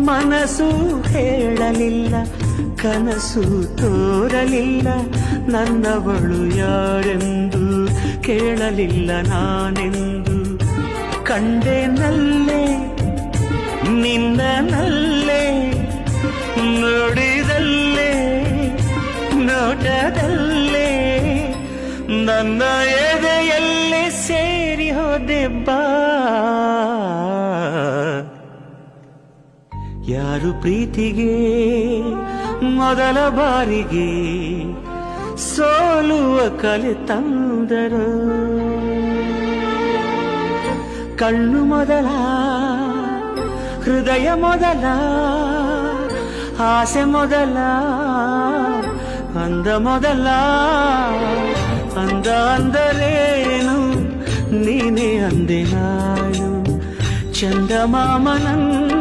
ಮನಸ್ಸು ಹೇಳಲಿಲ್ಲ, ಕನಸು ತೋರಲಿಲ್ಲ, ನನ್ನವಳು ಯಾರೆಂದು ಕೇಳಲಿಲ್ಲ ನಾನೆಂದು. ಕಂಡೆನಲ್ಲೇ ನಿನ್ನನಲ್ಲೇ, ನೋಡಿದಲ್ಲೇ ನೋಟದಲ್ಲೇ, ನನ್ನ ಎದೆಯಲ್ಲೇ ಸೇರಿ ಹೋದೆ ಬಾ. ಯಾರು ಪ್ರೀತಿಗೆ ಮೊದಲ ಬಾರಿಗೆ ಸೋಲುವ ಕಲೆ ತಂದರು. ಕಣ್ಣು ಮೊದಲ, ಹೃದಯ ಮೊದಲ, ಆಸೆ ಮೊದಲ, ಅಂದ ಮೊದಲ. ಅಂದ ಅಂದರೇನು ನೀನೇ ಅಂದೆ ನಾನು, ಚಂದಮಾಮನನ್ನು